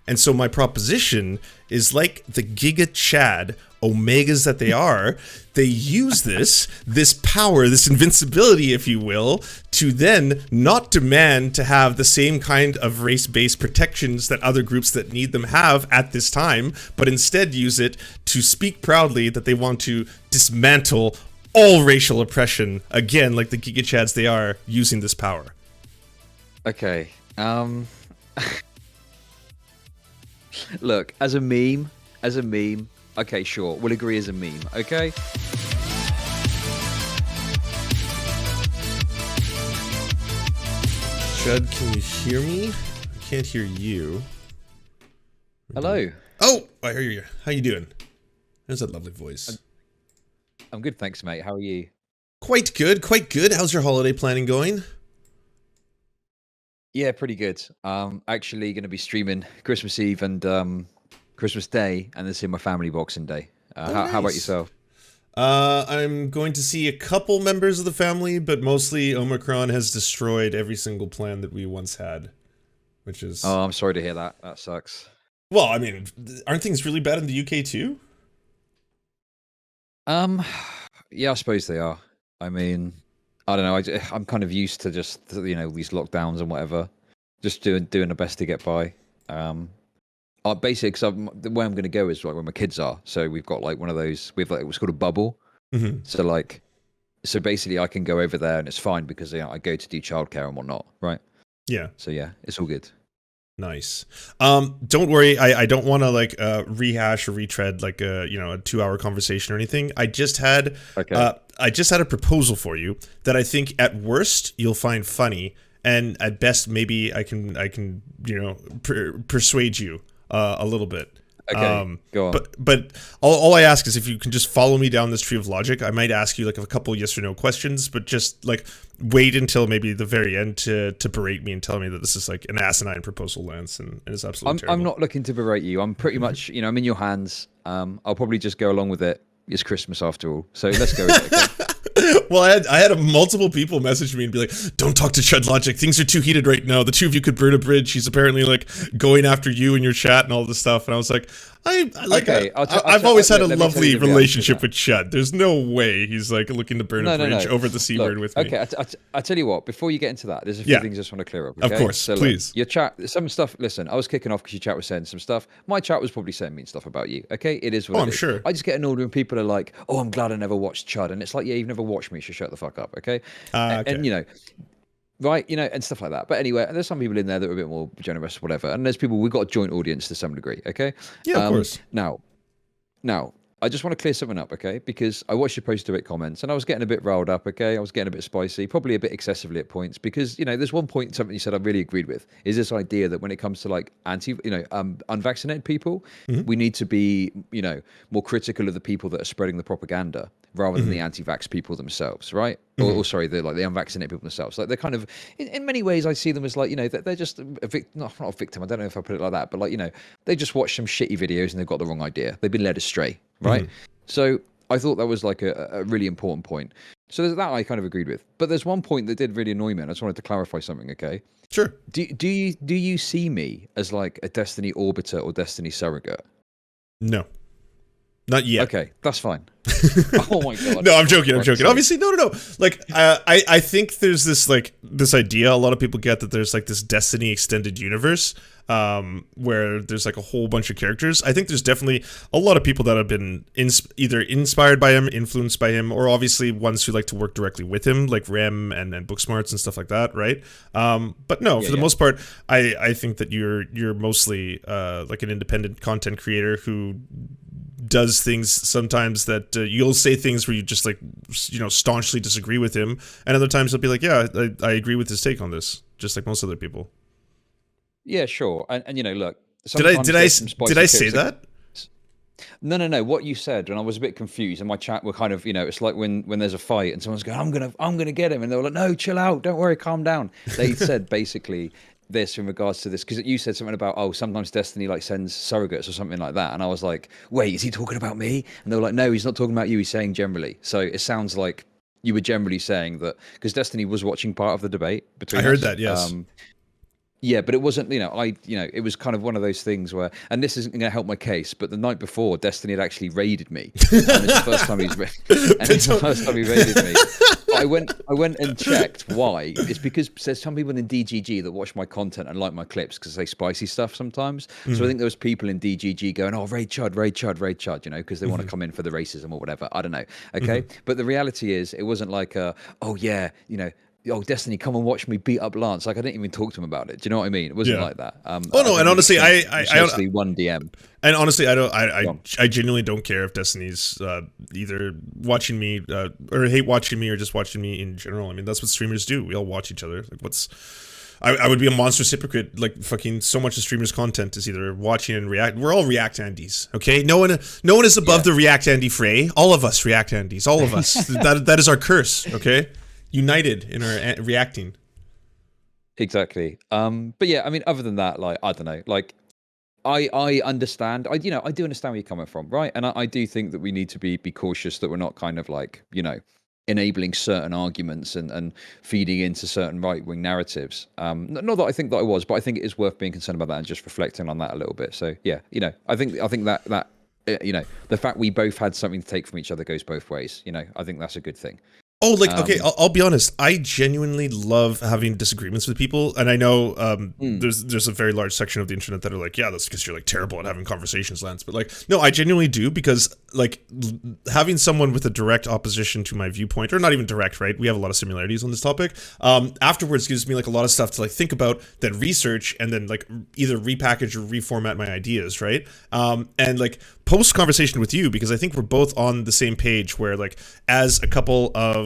And so my proposition is like the Giga Chad Omegas that they are, they use this power, this invincibility, if you will, to then not demand to have the same kind of race-based protections that other groups that need them have at this time, but instead use it to speak proudly that they want to dismantle all racial oppression, again, like the Giga Chads they are, using this power. Okay. Look, as a meme, okay, sure, we'll agree as a meme, okay? Chud, can you hear me? I can't hear you. Hello. Oh, I hear you. How you doing? There's that lovely voice. I'm good, thanks, mate. How are you? Quite good, quite good. How's your holiday planning going? Yeah, pretty good. Actually going to be streaming Christmas Eve and Christmas Day, and then seeing my family Boxing Day. Nice. How about yourself? I'm going to see a couple members of the family, but mostly Omicron has destroyed every single plan that we once had, which is... Oh, I'm sorry to hear that. That sucks. Well, I mean, aren't things really bad in the UK too? Yeah, I suppose they are. I mean, I don't know. I'm kind of used to just, you know, these lockdowns and whatever. Just doing the best to get by. Basically, because the way I'm going to go is like where my kids are. So we've got like one of those. We've like what's called a bubble. Mm-hmm. So basically, I can go over there and it's fine because I go to do childcare and whatnot, right? Yeah. So yeah, it's all good. Nice. Don't worry. I don't want to like rehash or retread like a 2-hour conversation or anything. I just had a proposal for you that I think at worst you'll find funny, and at best maybe I can persuade you a little bit. Okay, go on. But all I ask is if you can just follow me down this tree of logic. I might ask you like a couple yes or no questions, but just like wait until maybe the very end to berate me and tell me that this is like an asinine proposal, Lance, and it's absolutely terrible. I'm not looking to berate you. I'm pretty much, I'm in your hands. I'll probably just go along with it. It's Christmas after all, so let's go with it. Okay? Well, I had multiple people message me and be like, "Don't talk to Chud Logic. Things are too heated right now. The two of you could burn a bridge. He's apparently like going after you and your chat and all this stuff." And I was like, I've always had a lovely relationship with Chud. There's no way he's like looking to burn a bridge over the C word with me. Okay, I tell you what. Before you get into that, there's a few things I just want to clear up. Okay? Of course, so, please. Your chat, some stuff. Listen, I was kicking off because your chat was saying some stuff. My chat was probably saying mean stuff about you. Okay, it is what it is. Sure. I just get annoyed when people are like, "Oh, I'm glad I never watched Chud," and it's like, "Yeah, you've never watched me, so shut the fuck up." Okay. And right, and stuff like that. But anyway, there's some people in there that are a bit more generous, whatever. And there's people, we've got a joint audience to some degree, okay? Yeah, of course. Now, I just want to clear something up, okay? Because I watched your post-to-it comments and I was getting a bit riled up, okay? I was getting a bit spicy, probably a bit excessively at points, because, there's one point, something you said I really agreed with, is this idea that when it comes to like unvaccinated people, we need to be, more critical of the people that are spreading the propaganda rather than the anti-vax people themselves, right? Or sorry, the unvaccinated people themselves. Like they're kind of, in many ways, I see them as like, they're just not a victim. I don't know if I put it like that, but like, they just watch some shitty videos and they've got the wrong idea. They've been led astray, right? So I thought that was like a really important point. So there's that I kind of agreed with. But there's one point that did really annoy me, and I just wanted to clarify something, okay? Sure. Do you see me as like a Destiny orbiter or Destiny surrogate? No. Not yet. Okay, that's fine. Oh my god. No, I'm joking. Obviously, no. Like, I think there's this idea a lot of people get that there's like this Destiny extended universe, where there's like a whole bunch of characters. I think there's definitely a lot of people that have been either inspired by him, influenced by him, or obviously ones who like to work directly with him, like Rem and Booksmarts and stuff like that, right? But no, for the most part, I think that you're mostly like an independent content creator who does things sometimes that you'll say things where you just like staunchly disagree with him, and other times you'll be like, yeah, I agree with his take on this, just like most other people. Yeah, sure. And look, did I say that? No. What you said, and I was a bit confused, and my chat were kind of, it's like when there's a fight and someone's going, I'm gonna get him, and they were like, no, chill out, don't worry, calm down. They said basically this in regards to this, because you said something about, sometimes Destiny like sends surrogates or something like that, and I was like, wait, is he talking about me? And they were like, no, he's not talking about you, he's saying generally. So it sounds like you were generally saying that, because Destiny was watching part of the debate between I heard us. that, yes. Yeah, but it wasn't, it was kind of one of those things where, and this isn't going to help my case, but the night before, Destiny had actually raided me, and it's the first time he raided me. I went and checked why. It's because there's some people in DGG that watch my content and like my clips because they spicy stuff sometimes. So I think there was people in DGG going, "Oh, raid Chud, raid Chud, raid Chud," because they want to come in for the racism or whatever. I don't know. Okay, but the reality is, it wasn't like, "Oh yeah, oh, Destiny, come and watch me beat up Lance." Like, I didn't even talk to him about it. Do you know what I mean? It wasn't like that. Oh no, and honestly, I honestly one DM. And honestly, I genuinely don't care if Destiny's either watching me or hate watching me or just watching me in general. I mean, that's what streamers do. We all watch each other. Like, I would be a monstrous hypocrite. Like, fucking so much of streamers' content is either watching and react. We're all React Andies, okay? No one is above the React Andy fray. All of us React Andies. All of us. that is our curse, okay? United in our reacting. Exactly. But yeah, I mean, other than that, like, I don't know, like, I understand. I do understand where you're coming from, right? And I do think that we need to be cautious that we're not kind of like, enabling certain arguments and feeding into certain right-wing narratives. Not that I think that I was, but I think it is worth being concerned about that and just reflecting on that a little bit. So yeah, I think that the fact we both had something to take from each other goes both ways. I think that's a good thing. Oh, like, okay, I'll be honest. I genuinely love having disagreements with people, and I know there's a very large section of the internet that are like, yeah, that's because you're like terrible at having conversations, Lance. But like, no, I genuinely do, because like having someone with a direct opposition to my viewpoint, or not even direct, right? We have a lot of similarities on this topic. Afterwards gives me like a lot of stuff to like think about, then research, and then like either repackage or reformat my ideas, right? And like post conversation with you, because I think we're both on the same page, where like as a couple of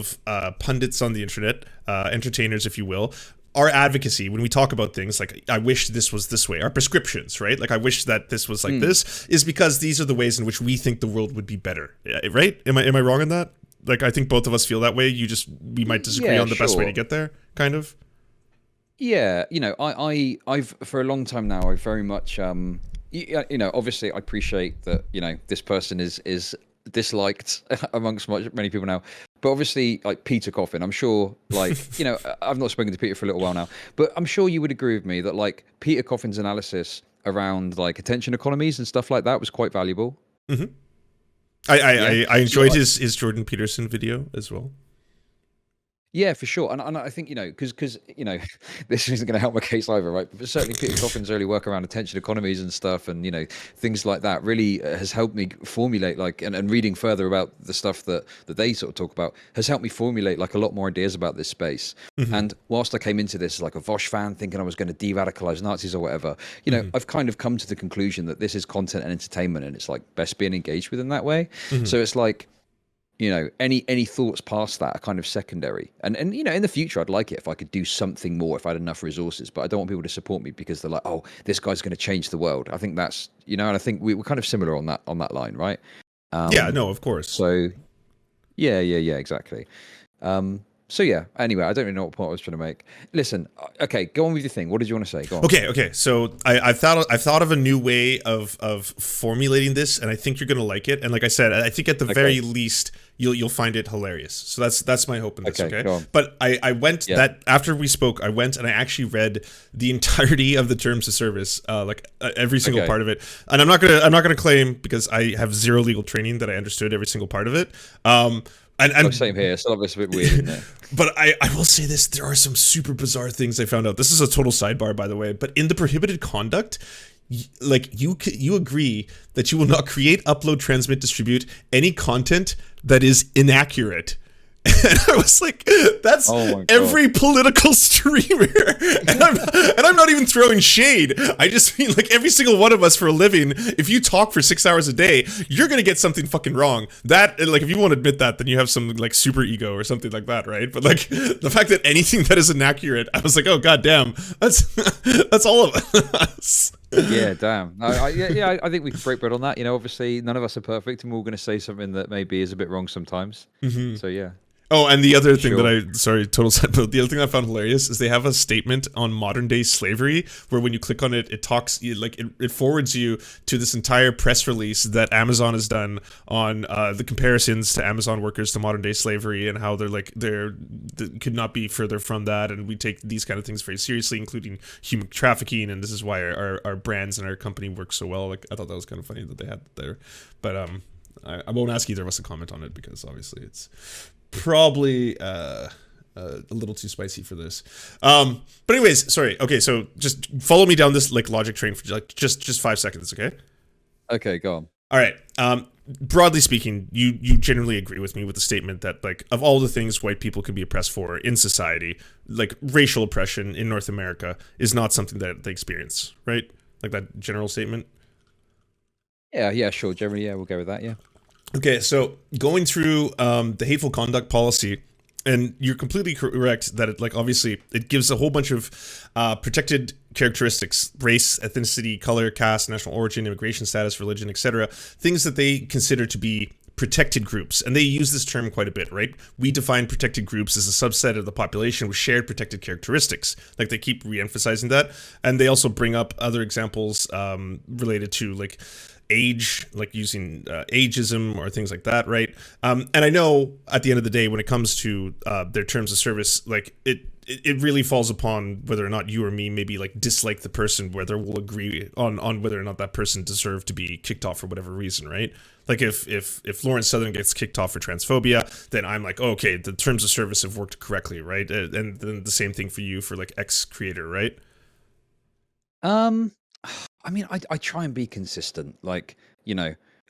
pundits on the internet, entertainers, if you will, our advocacy when we talk about things like, I wish this was this way, our prescriptions, right? Like, I wish that this was like this, is because these are the ways in which we think the world would be better, right? Am I wrong in that? Like, I think both of us feel that way. We might disagree on the best way to get there, kind of. Yeah, I've for a long time now, I've very much obviously I appreciate that this person is disliked amongst many people now, but obviously, like Peter Coffin, I'm sure, like, I've not spoken to Peter for a little while now, but I'm sure you would agree with me that like Peter Coffin's analysis around like attention economies and stuff like that was quite valuable. I enjoyed his Jordan Peterson video as well. Yeah, for sure. And I think, because this isn't going to help my case either, right? But certainly Peter Coffin's early work around attention economies and stuff, and, things like that really has helped me formulate, like, and reading further about the stuff that they sort of talk about has helped me formulate, like, a lot more ideas about this space. And whilst I came into this as, like, a Vosh fan, thinking I was going to de-radicalize Nazis or whatever, I've kind of come to the conclusion that this is content and entertainment, and it's, like, best being engaged with in that way. So it's like, any thoughts past that are kind of secondary. And in the future, I'd like it if I could do something more, if I had enough resources. But I don't want people to support me because they're like, oh, this guy's going to change the world. I think that's, and I think we're kind of similar on that line, right? Yeah, no, of course. So, yeah, exactly. So yeah. Anyway, I don't really know what point I was trying to make. Listen, okay, go on with your thing. What did you want to say? Go on. Okay. So I've thought of a new way of formulating this, and I think you're gonna like it. And like I said, I think at the very least you'll find it hilarious. So that's my hope in this. Okay. Go on. But I went that after we spoke, I went and I actually read the entirety of the terms of service, every single part of it. And I'm not gonna claim, because I have zero legal training, that I understood every single part of it. And same here. It's obviously a bit weird, isn't it? But I will say this, there are some super bizarre things I found out. This is a total sidebar, by the way, but in the prohibited conduct, like you agree that you will not create, upload, transmit, distribute any content that is inaccurate. And I was like, that's every political streamer. And I'm not even throwing shade. I just mean, like, every single one of us for a living, if you talk for 6 hours a day, you're going to get something fucking wrong. That, like, if you won't admit that, then you have some, like, super ego or something like that, right? But, like, the fact that anything that is inaccurate, I was like, oh, goddamn, that's all of us. Yeah, damn. I think we can break bread on that. Obviously, none of us are perfect, and we're all going to say something that maybe is a bit wrong sometimes. So, yeah. Oh, and the other thing that Sure. sorry, total side, but the other thing I found hilarious is they have a statement on modern day slavery where when you click on it, it talks, it forwards you to this entire press release that Amazon has done on the comparisons to Amazon workers to modern day slavery and how they could not be further from that. And we take these kind of things very seriously, including human trafficking. And this is why our brands and our company work so well. Like, I thought that was kind of funny that they had there. But I won't ask either of us to comment on it because obviously it's probably a little too spicy for this. But anyways, sorry. Okay, so just follow me down this like logic train for like just 5 seconds, okay? Okay, go on. All right. Broadly speaking, you generally agree with me with the statement that like of all the things white people can be oppressed for in society, like racial oppression in North America is not something that they experience, right? Like that general statement. Yeah, sure. Generally, yeah, we'll go with that. Yeah. Okay, so going through the hateful conduct policy, and you're completely correct that it, like, obviously it gives a whole bunch of protected characteristics: race, ethnicity, color, caste, national origin, immigration status, religion, etc. Things that they consider to be protected groups, and they use this term quite a bit, right? We define protected groups as a subset of the population with shared protected characteristics. Like, they keep re-emphasizing that, and they also bring up other examples related to like age, like using ageism or things like that, right? And I know at the end of the day, when it comes to their terms of service, like it really falls upon whether or not you or me maybe like dislike the person, whether we'll agree on whether or not that person deserved to be kicked off for whatever reason, right? Like if Lawrence Southern gets kicked off for transphobia, then I'm like, oh, okay, the terms of service have worked correctly, right? And then the same thing for you for like X creator, right? Um, I mean, I try and be consistent. Like,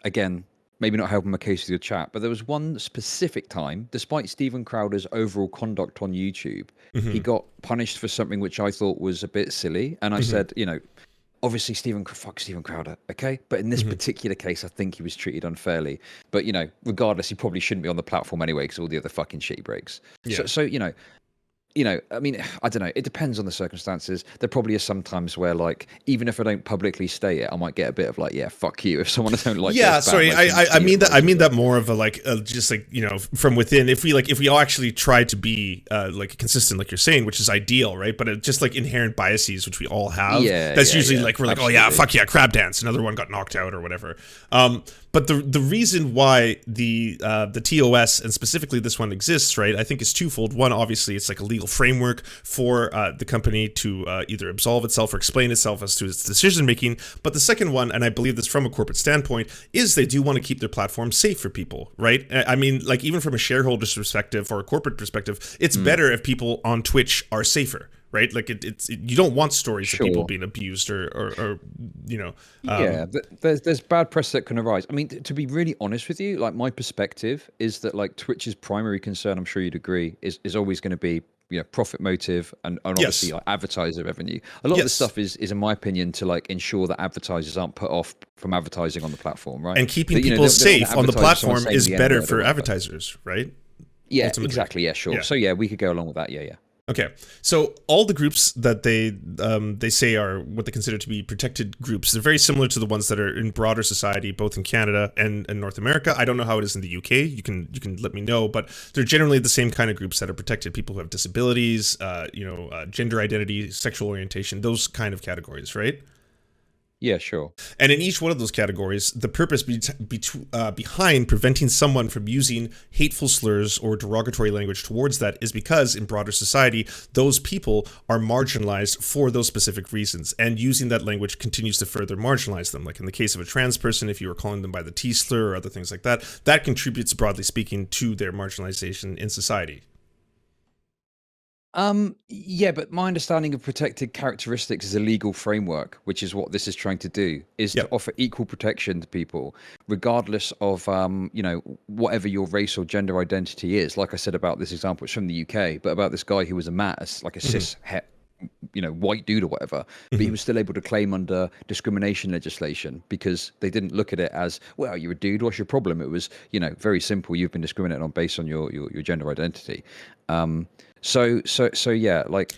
again, maybe not helping my case with your chat, but there was one specific time, despite Stephen Crowder's overall conduct on YouTube, he Mm-hmm. got punished for something which I thought was a bit silly. And I Mm-hmm. said, obviously fuck Stephen Crowder, okay? But in this Mm-hmm. particular case, I think he was treated unfairly. But regardless, he probably shouldn't be on the platform anyway because all the other fucking shit he breaks. Yeah. So I mean, I don't know. It depends on the circumstances. There probably is some times where, like, even if I don't publicly state it, I might get a bit of like, yeah, fuck you. If someone I don't like, Yeah, gets banned, sorry. like, I mean that. I mean that whatever. more of a like, just like from within. If we all actually try to be like consistent, like you're saying, which is ideal, right? But it just like inherent biases, which we all have. Yeah, That's yeah, usually yeah, like we're like, oh yeah, absolutely. fuck yeah, crab dance. Another one got knocked out or whatever. But the reason why the TOS and specifically this one exists, right? I think is twofold. One, obviously, it's like a legal framework for the company to either absolve itself or explain itself as to its decision making. But the second one, and I believe this from a corporate standpoint, is they do want to keep their platform safe for people, right? I mean, like even from a shareholder's perspective or a corporate perspective, it's better if people on Twitch are safer. Right, like you don't want stories of people Sure. being abused or you know, Yeah, there's bad press that can arise. I mean, to be really honest with you, like my perspective is that like Twitch's primary concern, I'm sure you'd agree, is always going to be profit motive and obviously yes, like advertiser revenue. A lot of the yes, stuff is in my opinion to like ensure that advertisers aren't put off from advertising on the platform, right? and keeping That people they don't want safe to on the advertise if someone's platform saying is the N better word or for whatever. advertisers, right? Yeah, Ultimately, exactly. Yeah, sure. yeah. So yeah, we could go along with that. Yeah. Okay, so all the groups that they say are what they consider to be protected groups, they're very similar to the ones that are in broader society, both in Canada and North America. I don't know how it is in the UK. You can let me know, but they're generally the same kind of groups that are protected. People who have disabilities, gender identity, sexual orientation, those kind of categories, right? Yeah, sure. And in each one of those categories, the purpose behind preventing someone from using hateful slurs or derogatory language towards that is because in broader society, those people are marginalized for those specific reasons. And using that language continues to further marginalize them. Like in the case of a trans person, if you were calling them by the T slur or other things like that, that contributes, broadly speaking, to their marginalization in society. Yeah, but my understanding of protected characteristics is a legal framework, which is what this is trying to do, is to Yep. offer equal protection to people, regardless of whatever your race or gender identity is. Like I said about this example, it's from the UK, but about this guy who was a mat, like a Hmm. cis het, white dude or whatever, but he Hmm. was still able to claim under discrimination legislation because they didn't look at it as, well, you're a dude, what's your problem? It was, very simple. You've been discriminated on based on your gender identity. So yeah, like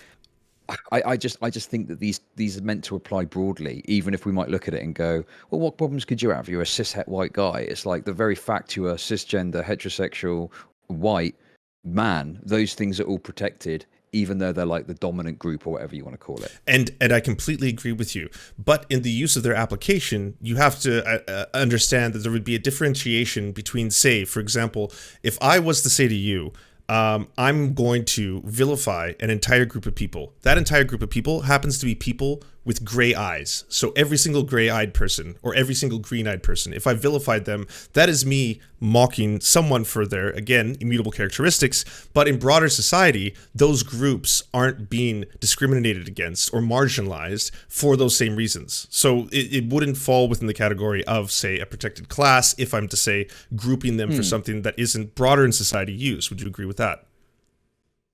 I just think that these are meant to apply broadly, even if we might look at it and go, well, what problems could you have? You're a cis het white guy. It's like the very fact you are cisgender, heterosexual, white man, those things are all protected, even though they're like the dominant group or whatever you want to call it. And I completely agree with you. But in the use of their application, you have to understand that there would be a differentiation between, say, for example, if I was to say to you, I'm going to vilify an entire group of people. That entire group of people happens to be people with gray eyes. So every single gray-eyed person or every single green-eyed person, if I vilified them, that is me mocking someone for their, again, immutable characteristics. But in broader society, those groups aren't being discriminated against or marginalized for those same reasons. So it wouldn't fall within the category of, say, a protected class if I'm to say grouping them for something that isn't broader in society use. Would you agree with that?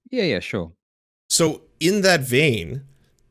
Yeah, sure. So in that vein,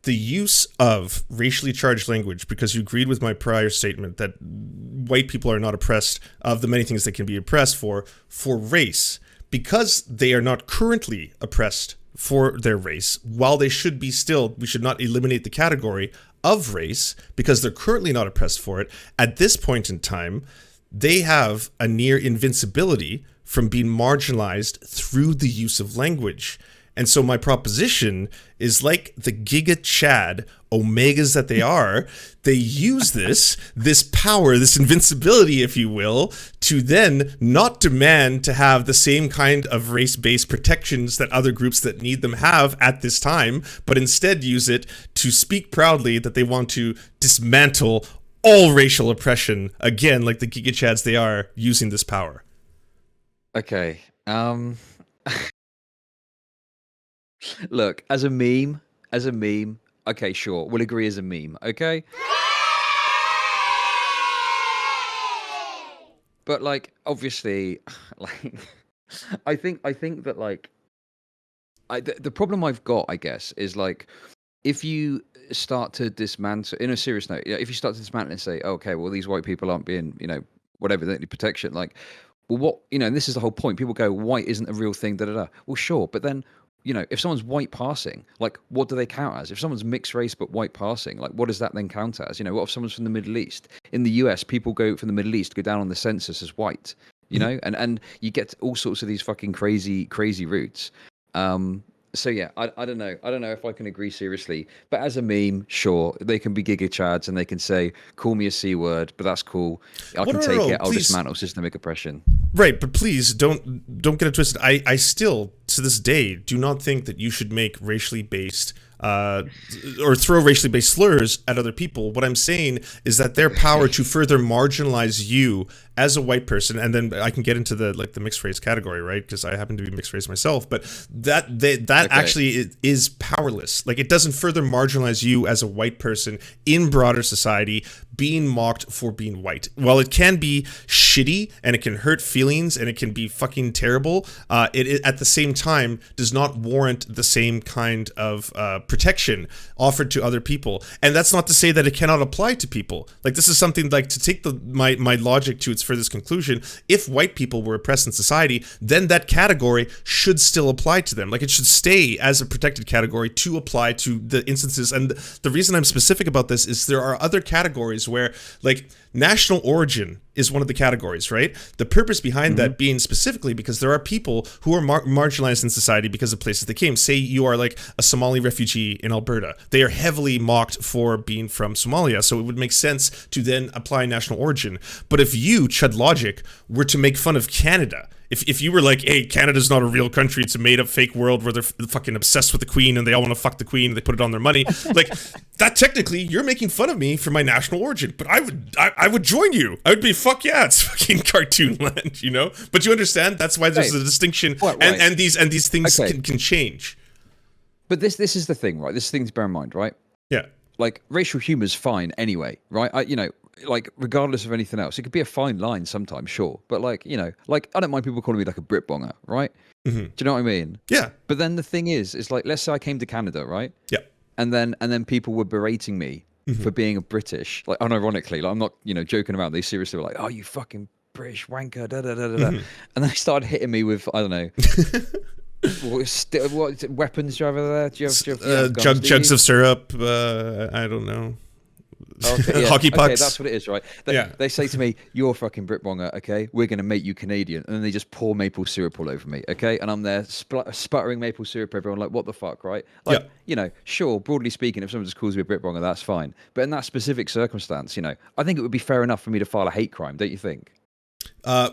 the use of racially charged language, because you agreed with my prior statement that white people are not oppressed of the many things they can be oppressed for race, because they are not currently oppressed for their race, while they should be still, we should not eliminate the category of race because they're currently not oppressed for it. At this point in time, they have a near invincibility from being marginalized through the use of language. And so my proposition is, like the Giga Chad omegas that they are, they use this power, this invincibility, if you will, to then not demand to have the same kind of race-based protections that other groups that need them have at this time, but instead use it to speak proudly that they want to dismantle all racial oppression, again, like the Giga Chads they are, using this power. Okay. Look, as a meme, okay, sure, we'll agree as a meme, okay? But like, obviously, like, I think that like, the problem I've got, I guess, is like, if you start to dismantle, in a serious note, if you start to dismantle and say, okay, well, these white people aren't being, whatever, they don't need protection, like, well, what, and this is the whole point. People go, white isn't a real thing, da-da-da. Well, sure, but then, if someone's white passing, like, what do they count as? If someone's mixed race but white passing, like, what does that then count as? What if someone's from the Middle East? In the US, people go from the Middle East, go down on the census as white, and you get all sorts of these fucking crazy routes. So yeah, I don't know. I don't know if I can agree seriously. But as a meme, sure, they can be Giga Chads and they can say, call me a C word, but that's cool. I can take it. I'll dismantle systemic oppression. Right, but please don't get it twisted. I still, to this day, do not think that you should make racially based or throw racially based slurs at other people. What I'm saying is that their power to further marginalize you as a white person, and then I can get into the mixed race category, right? Because I happen to be mixed race myself, but that actually is powerless. Like, it doesn't further marginalize you as a white person in broader society being mocked for being white. While it can be shitty and it can hurt feelings and it can be fucking terrible, it at the same time does not warrant the same kind of protection offered to other people. And that's not to say that it cannot apply to people. Like, this is something, like, to take my logic to its furthest conclusion, if white people were oppressed in society, then that category should still apply to them. Like, it should stay as a protected category to apply to the instances. And the reason I'm specific about this is there are other categories where, like, national origin is one of the categories, right? The purpose behind that being specifically because there are people who are marginalized in society because of places they came. Say you are like a Somali refugee in Alberta. They are heavily mocked for being from Somalia, so it would make sense to then apply national origin. But if you, Chud Logic, were to make fun of Canada, if you were like, hey, Canada's not a real country, it's a made-up fake world where they're fucking obsessed with the Queen and they all want to fuck the Queen and they put it on their money, like, that technically, you're making fun of me for my national origin, but I would join you. I would be, fuck yeah, it's fucking cartoon land, But you understand? That's why there's a distinction, right. And these things can change. But this is the thing, right? This is the thing to bear in mind, right? Yeah. Like, racial humor is fine anyway, right? Like, regardless of anything else, it could be a fine line sometimes, sure. But like, like, I don't mind people calling me like a Brit bonger, right? Mm-hmm. Do you know what I mean? Yeah. But then the thing is like, let's say I came to Canada, right? Yeah. And then people were berating me for being a British, like, unironically, like, I'm not, joking around. They seriously were like, oh, you fucking British wanker, da da da da. And then they started hitting me with, I don't know. What weapons do you have over there? Do you have jugs of syrup? I don't know. Okay, yeah, hockey okay, pucks. that's what it is, right? They, Yeah. they say to me, "You're a fucking Britbonger, okay? We're gonna make you Canadian," and then they just pour maple syrup all over me, okay? And I'm there sputtering maple syrup everyone, like, what the fuck, right? Yeah. Like, sure, broadly speaking, if someone just calls me a Britbonger, that's fine. But in that specific circumstance, I think it would be fair enough for me to file a hate crime, don't you think?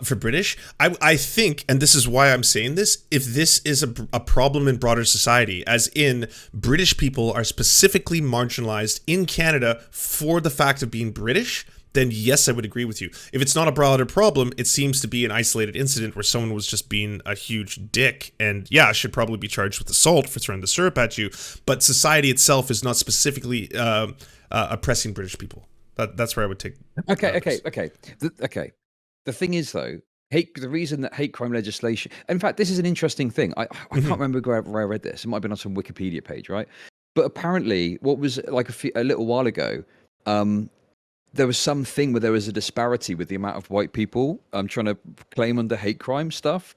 For British, I think, and this is why I'm saying this, if this is a problem in broader society, as in British people are specifically marginalized in Canada for the fact of being British, then yes, I would agree with you. If it's not a broader problem, it seems to be an isolated incident where someone was just being a huge dick, and yeah, should probably be charged with assault for throwing the syrup at you, but society itself is not specifically oppressing British people. That's where I would take. Okay. The thing is, though, the reason that hate crime legislation. In fact, this is an interesting thing. I can't remember where I read this. It might have been on some Wikipedia page, right? But apparently, what was like a little while ago, there was something where there was a disparity with the amount of white people trying to claim under hate crime stuff.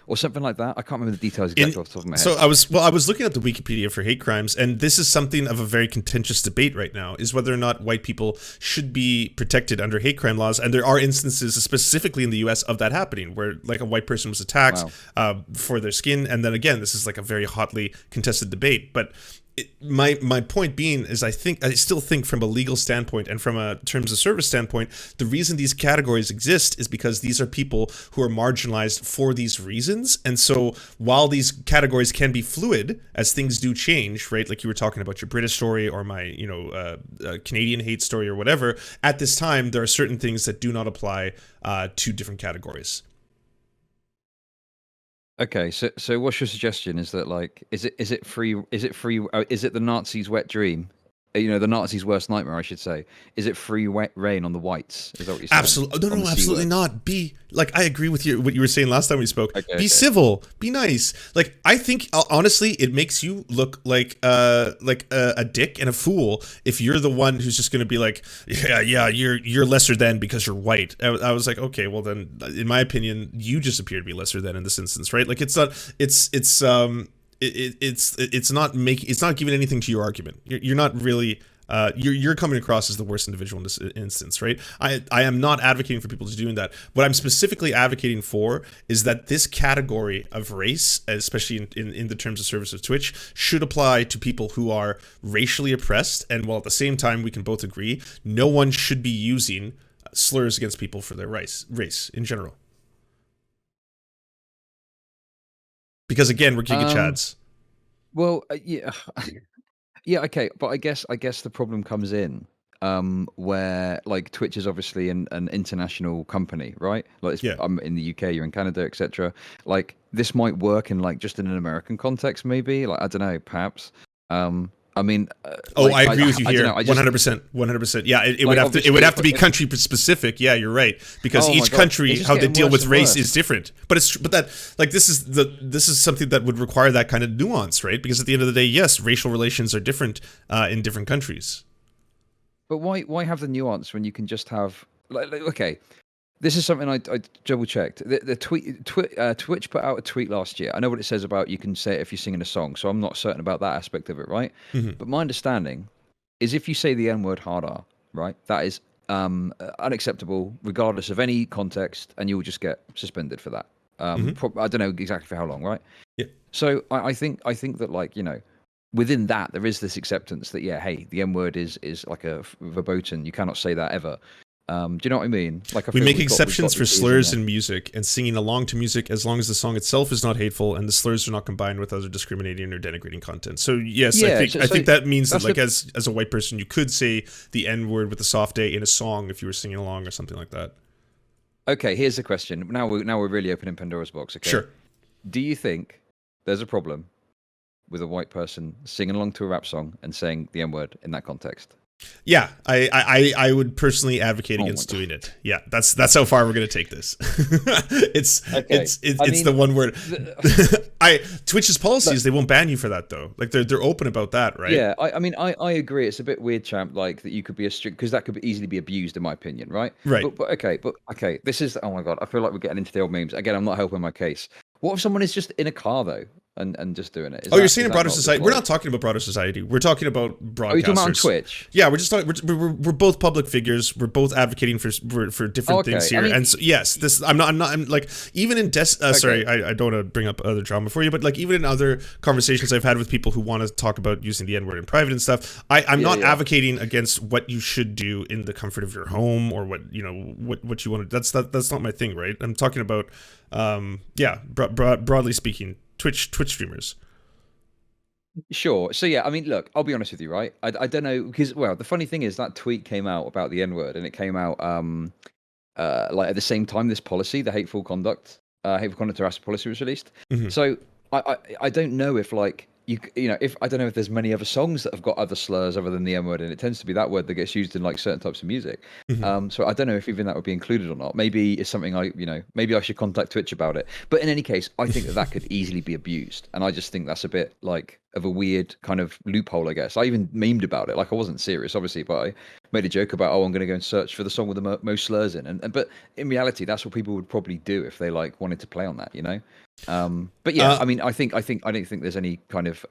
Or something like that. I can't remember the details exactly off the top of my head. So I was looking at the Wikipedia for hate crimes, and this is something of a very contentious debate right now, is whether or not white people should be protected under hate crime laws. And there are instances, specifically in the US, of that happening, where like a white person was attacked for their skin. And then again, this is like a very hotly contested debate. But my point being is I still think from a legal standpoint and from a terms of service standpoint, the reason these categories exist is because these are people who are marginalized for these reasons. And so while these categories can be fluid as things do change, right? Like you were talking about your British story or my, Canadian hate story or whatever, at this time, there are certain things that do not apply to different categories. Okay, so what's your suggestion? Is that like, is it free? Is it free? Is it the Nazis' wet dream? The Nazis' worst nightmare, I should say. Is it free wet rain on the whites? Is that what you're saying? Absolutely, no, absolutely not. Be like, I agree with you. What you were saying last time we spoke. Be civil. Be nice. Like, I think honestly, it makes you look like a dick and a fool if you're the one who's just going to be like, yeah, you're lesser than because you're white. I was like, okay, well then, in my opinion, you just appear to be lesser than in this instance, right? Like, it's not. It's not giving anything to your argument. You're not really you're coming across as the worst individual in this instance, right? I am not advocating for people to doing that. What I'm specifically advocating for is that this category of race, especially in the terms of service of Twitch, should apply to people who are racially oppressed, and while at the same time we can both agree no one should be using slurs against people for their race in general. Because again, we're Giga Chads. Well, yeah, yeah, okay, but I guess the problem comes in where like Twitch is obviously an international company, right? Like I'm in the UK, you're in Canada, etc. Like this might work in like just in an American context, maybe. Like I don't know, perhaps. I mean, I agree with you here. 100%. Yeah, it would have to be country specific. Yeah, you're right, because each country how they deal with race is different. But this is something that would require that kind of nuance, right? Because at the end of the day, yes, racial relations are different in different countries. But why have the nuance when you can just have okay? This is something I double checked. The Twitch put out a tweet last year. I know what it says about you can say it if you're singing a song, so I'm not certain about that aspect of it, right? But my understanding is if you say the N-word harder, right, that is unacceptable regardless of any context, and you will just get suspended for that. I don't know exactly for how long, right? Yeah. So I think that like within that there is this acceptance that hey, the N-word is like a verboten. You cannot say that ever. Do you know what I mean? Like we make exceptions for slurs in music and singing along to music as long as the song itself is not hateful and the slurs are not combined with other discriminating or denigrating content. So yes, I think that means that like as a white person you could say the N-word with a soft A in a song if you were singing along or something like that. Okay, here's the question. Now we're really opening Pandora's box. Okay. Sure. Do you think there's a problem with a white person singing along to a rap song and saying the N-word in that context? Yeah, I would personally advocate against doing it. Yeah, that's how far we're gonna take this. It's the one word. Twitch's policy is they won't ban you for that though. Like they're open about that, right? Yeah, I agree. It's a bit weird, champ. Like that you could be a strict because that could easily be abused, in my opinion, right? Right. But okay. This is, oh my god, I feel like we're getting into the old memes again. I'm not helping my case. What if someone is just in a car though, and just doing it. Oh, you're saying is in that broader not just society? We're like- not talking about broader society. We're talking about broadcasters. Oh, you're talking about on Twitch? Yeah, we're just talking. We're both public figures. We're both advocating for different things here. I mean, and so, yes, this I'm like even in sorry, I don't want to bring up other drama for you, but like even in other conversations I've had with people who want to talk about using the N-word in private and stuff, I'm not advocating against what you should do in the comfort of your home or what what you want to. That's not my thing, right? I'm talking about broadly speaking, Twitch streamers. Sure. So yeah, I mean, look, I'll be honest with you, right? I don't know because well, the funny thing is that tweet came out about the N-word, and it came out like at the same time this policy, the hateful conduct harassment policy was released. Mm-hmm. So I don't know if like you know if I don't know if there's many other songs that have got other slurs other than the N word, and it tends to be that word that gets used in like certain types of music. Mm-hmm. So I don't know if even that would be included or not. Maybe it's something maybe I should contact Twitch about it. But in any case, I think that could easily be abused, and I just think that's a bit like of a weird kind of loophole, I guess. I even memed about it, like I wasn't serious, obviously, but I made a joke about, I'm going to go and search for the song with the most slurs in, and but in reality, that's what people would probably do if they like wanted to play on that, But yeah, I mean, I don't think there's any kind of,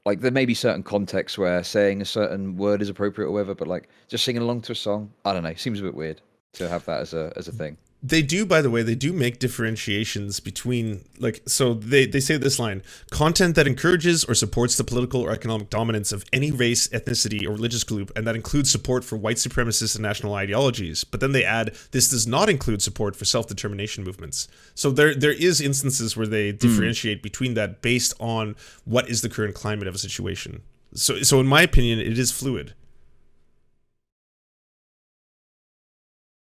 like there may be certain contexts where saying a certain word is appropriate or whatever, but like just singing along to a song, I don't know, seems a bit weird to have that as a thing. They do, by the way, they do make differentiations between, like, so they say this line: content that encourages or supports the political or economic dominance of any race, ethnicity, or religious group, and that includes support for white supremacist and national ideologies. But then they add, this does not include support for self-determination movements. So there is instances where they differentiate between that based on what is the current climate of a situation. So in my opinion, it is fluid.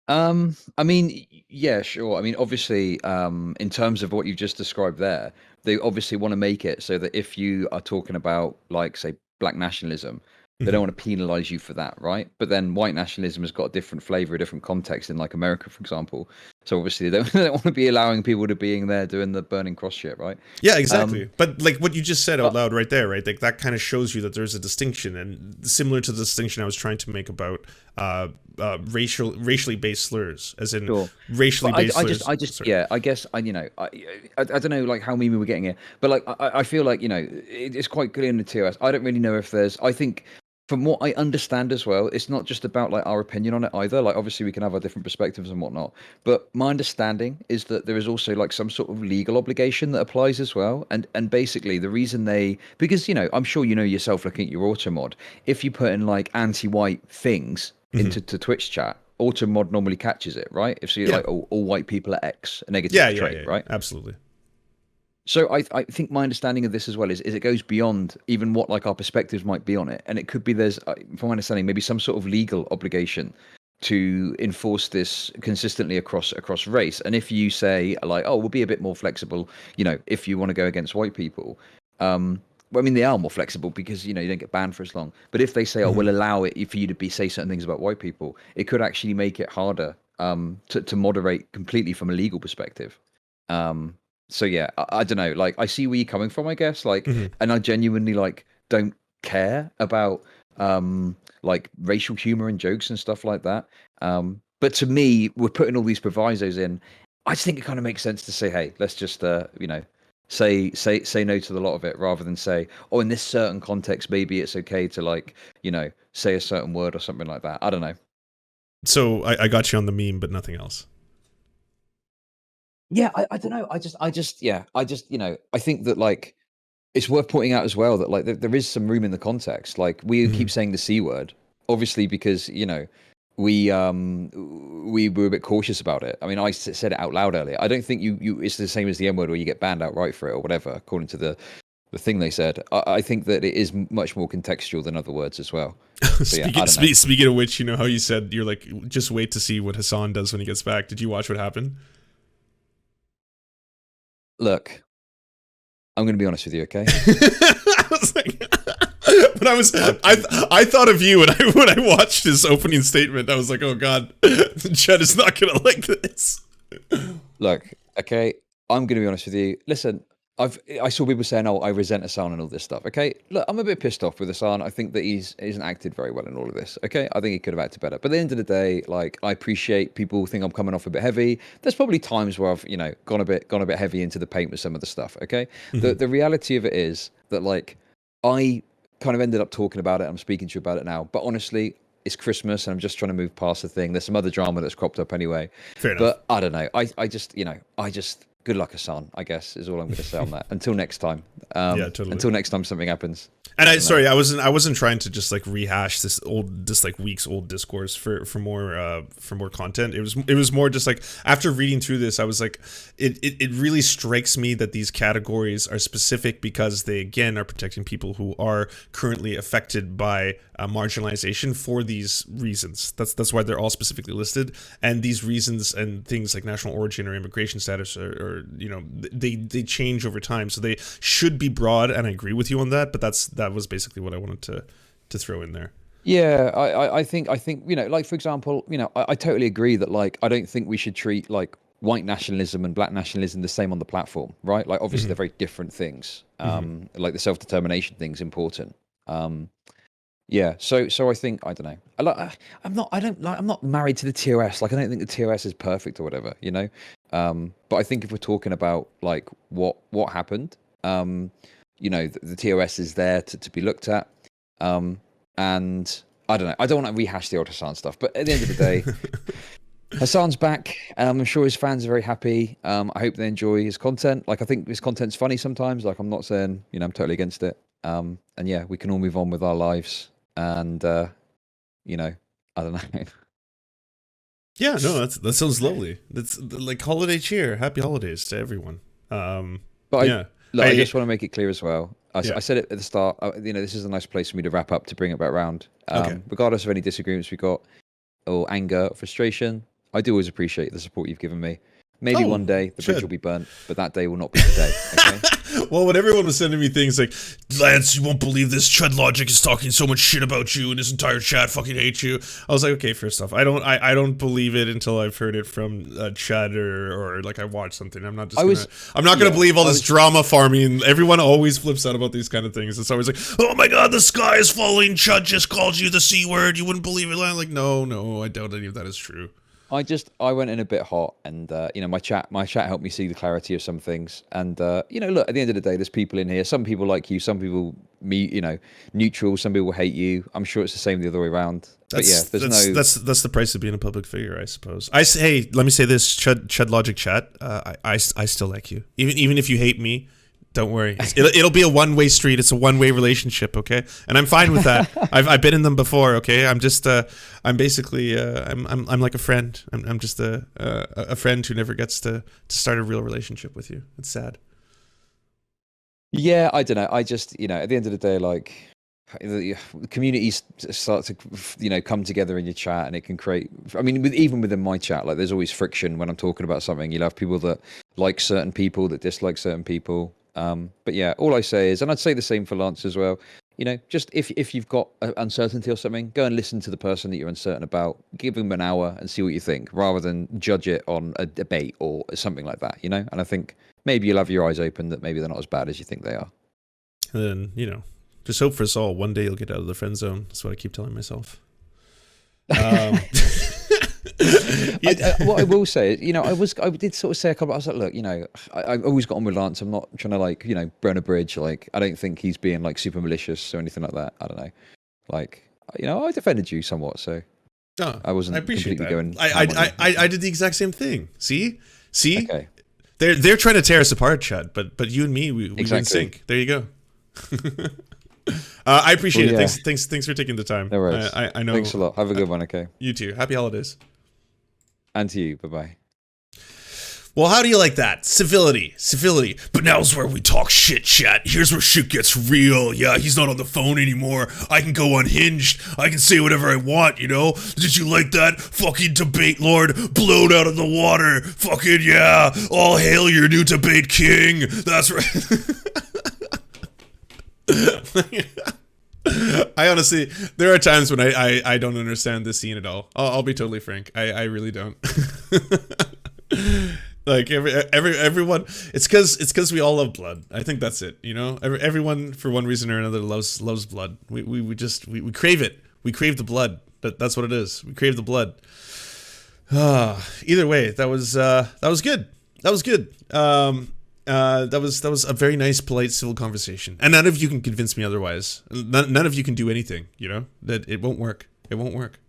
I mean, yeah, sure. I mean, obviously, in terms of what you just described there, they obviously want to make it so that if you are talking about, like, say, black nationalism, they don't want to penalize you for that, right? But then white nationalism has got a different flavor, a different context in, like, America, for example. So obviously, they don't want to be allowing people to being there doing the burning cross shit, right? Yeah, exactly. But like what you just said out loud right there, right? Like that kind of shows you that there's a distinction, and similar to the distinction I was trying to make about racially based slurs, as in racially based slurs. I guess I don't know like how meme we're getting here, but like I feel like it's quite clear in the TOS. I don't really know if I think from what I understand as well, it's not just about like our opinion on it either. Like obviously we can have our different perspectives and whatnot, but my understanding is that there is also like some sort of legal obligation that applies as well. And basically the reason because I'm sure yourself looking at your auto mod, if you put in like anti-white things into Twitch chat, auto mod normally catches it, right? If so, you're like all white people are X, a negative trait, right? Absolutely. So I think my understanding of this as well is it goes beyond even what like our perspectives might be on it, and it could be there's, from my understanding, maybe some sort of legal obligation to enforce this consistently across race. And if you say like, oh, we'll be a bit more flexible, if you want to go against white people, well, I mean they are more flexible because you don't get banned for as long. But if they say, oh, we'll allow it for you to say certain things about white people, it could actually make it harder to moderate completely from a legal perspective. So yeah, I don't know. Like, I see where you're coming from, I guess. Like, and I genuinely like don't care about like racial humor and jokes and stuff like that. But to me, we're putting all these provisos in. I just think it kind of makes sense to say, hey, let's just say no to the lot of it, rather than say, oh, in this certain context, maybe it's okay to like say a certain word or something like that. I don't know. So I got you on the meme, but nothing else. Yeah, I don't know. I think that like it's worth pointing out as well that like there is some room in the context. Like we keep saying the C word, obviously because we were a bit cautious about it. I mean, I said it out loud earlier. I don't think you it's the same as the N word where you get banned outright for it or whatever, according to the thing they said. I think that it is much more contextual than other words as well. Speaking of which, how you said you're like, just wait to see what Hassan does when he gets back. Did you watch what happened? Look, I'm going to be honest with you, okay? I was like, but I thought of you when I watched his opening statement. I was like, oh god, Chud is not going to like this. Look, okay, I'm going to be honest with you. Listen, I saw people saying, "Oh, I resent Hassan and all this stuff." Okay, look, I'm a bit pissed off with Hassan. I think that he isn't acted very well in all of this. Okay, I think he could have acted better. But at the end of the day, like, I appreciate people think I'm coming off a bit heavy. There's probably times where I've, gone a bit heavy into the paint with some of the stuff. Okay, the reality of it is that, like, I kind of ended up talking about it. I'm speaking to you about it now. But honestly, it's Christmas and I'm just trying to move past the thing. There's some other drama that's cropped up anyway. Fair enough. But I don't know. I just, good luck, Hassan, I guess, is all I'm going to say on that. Until next time. Yeah, totally. Until next time something happens. And I wasn't trying to just like rehash this like week's old discourse for more content. It was more just like, after reading through this, I was like, it really strikes me that these categories are specific because they again are protecting people who are currently affected by marginalization for these reasons. That's why they're all specifically listed. And these reasons and things like national origin or immigration status or they change over time. So they should be broad, and I agree with you on that. But that was basically what I wanted to throw in there. Yeah, I think like, for example, I totally agree that, like, I don't think we should treat, like, white nationalism and black nationalism the same on the platform, right? Like, obviously they're very different things. Like the self-determination thing's important. Yeah, so I think, I don't know. I'm not married to the TOS. Like, I don't think the TOS is perfect or whatever, But I think if we're talking about, like, what happened, the TOS is there to be looked at. And I don't know. I don't want to rehash the old Hassan stuff, but at the end of the day, Hassan's back. I'm sure his fans are very happy. I hope they enjoy his content. Like, I think his content's funny sometimes. Like, I'm not saying, I'm totally against it. And yeah, we can all move on with our lives. And, I don't know. Yeah, no, that sounds lovely. That's like holiday cheer. Happy holidays to everyone. But yeah. I just want to make it clear as well. I said it at the start. This is a nice place for me to wrap up, to bring it back around. Regardless of any disagreements we got, or anger, or frustration, I do always appreciate the support you've given me. Maybe one day the bridge will be burnt, but that day will not be today. Okay? Well, when everyone was sending me things like, Lance, you won't believe this, Chud Logic is talking so much shit about you and his entire chat fucking hates you. I was like, okay, first off, I don't believe it until I've heard it from Chud or like I watched something. I'm not gonna believe all this drama farming. Everyone always flips out about these kind of things. It's always like, oh my god, the sky is falling. Chud just called you the C word. You wouldn't believe it. I'm like, no, I doubt any of that is true. I went in a bit hot, and my chat helped me see the clarity of some things. And look, at the end of the day, there's people in here. Some people like you, some people neutral. Some people hate you. I'm sure it's the same the other way around. That's the price of being a public figure, I suppose. Hey, let me say this, Chud Logic chat. I still like you, even if you hate me. Don't worry. It'll be a one-way street. It's a one-way relationship, okay? And I'm fine with that. I've been in them before, okay? I'm just I'm basically I'm like a friend. I'm just a friend who never gets to start a real relationship with you. It's sad. Yeah, I don't know. I just, at the end of the day, like, the communities start to come together in your chat, and it can create, I mean, even within my chat, like, there's always friction when I'm talking about something. You'll have people that like certain people, that dislike certain people. But yeah, all I say is, and I'd say the same for Lance as well, just if you've got uncertainty or something, go and listen to the person that you're uncertain about, give them an hour and see what you think, rather than judge it on a debate or something like that, And I think maybe you'll have your eyes open that maybe they're not as bad as you think they are. And then, just hope for us all, one day you'll get out of the friend zone. That's what I keep telling myself. What I will say is, I did sort of say a couple. I was like, look, I've always got on with Lance. I'm not trying to, like, burn a bridge. Like, I don't think he's being, like, super malicious or anything like that. I don't know. Like, I defended you somewhat, so I wasn't. I appreciate that. Going I did the exact same thing. See. Okay. They're trying to tear us apart, Chud. But you and me, we're in sync. There you go. I appreciate it. Thanks for taking the time. No worries. I know. Thanks a lot. Have a good one. Okay. You too. Happy holidays. And to you. Bye-bye. Well, how do you like that? Civility. But now's where we talk shit, chat. Here's where shit gets real. Yeah, he's not on the phone anymore. I can go unhinged. I can say whatever I want, Did you like that? Fucking debate lord blown out of the water. Fucking yeah. All hail your new debate king. That's right. I honestly, there are times when I don't understand this scene at all. I'll be totally frank. I really don't. Like everyone, it's because we all love blood. I think that's it. You know, everyone for one reason or another loves blood. We crave it. We crave the blood. That's what it is. We crave the blood. Either way, that was good. That was good. That was a very nice, polite, civil conversation. And none of you can convince me otherwise. None of you can do anything. You know that it won't work. It won't work.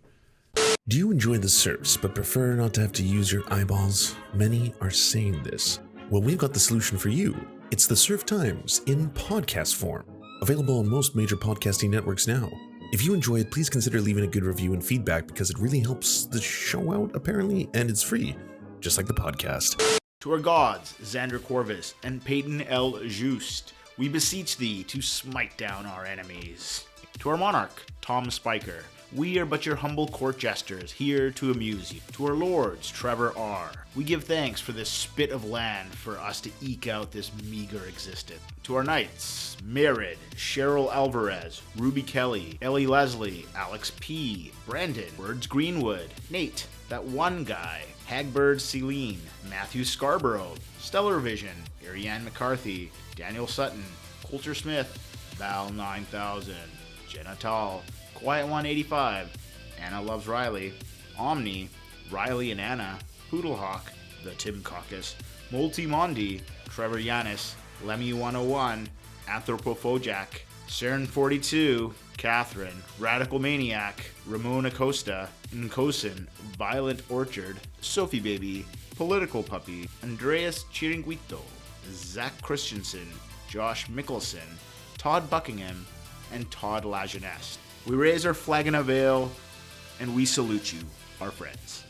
Do you enjoy the Serfs but prefer not to have to use your eyeballs? Many are saying this. Well, we've got the solution for you. It's the Serf Times in podcast form, available on most major podcasting networks now. If you enjoy it, please consider leaving a good review and feedback because it really helps the show out, apparently, and it's free, just like the podcast. To our gods, Xander Corvus and Peyton L. Just, we beseech thee to smite down our enemies. To our monarch, Tom Spiker, we are but your humble court jesters, here to amuse you. To our lords, Trevor R., we give thanks for this spit of land for us to eke out this meager existence. To our knights, Merid, Cheryl Alvarez, Ruby Kelly, Ellie Leslie, Alex P., Brandon, Words Greenwood, Nate, that one guy, Hagbird Celine, Matthew Scarborough, Stellar Vision, Ariane McCarthy, Daniel Sutton, Coulter Smith, Val 9000, Jenna Tall, Quiet 185, Anna Loves Riley, Omni, Riley and Anna, Poodlehawk, The Tim Caucus, Multi Mondi, Trevor Yanis, Lemmy 101, Anthropophojack, Saren 42, Catherine, Radical Maniac, Ramon Acosta, Nkosin, Violent Orchard, Sophie Baby, Political Puppy, Andreas Chiringuito, Zach Christensen, Josh Mickelson, Todd Buckingham, and Todd Lajeunesse. We raise our flag in a veil, and we salute you, our friends.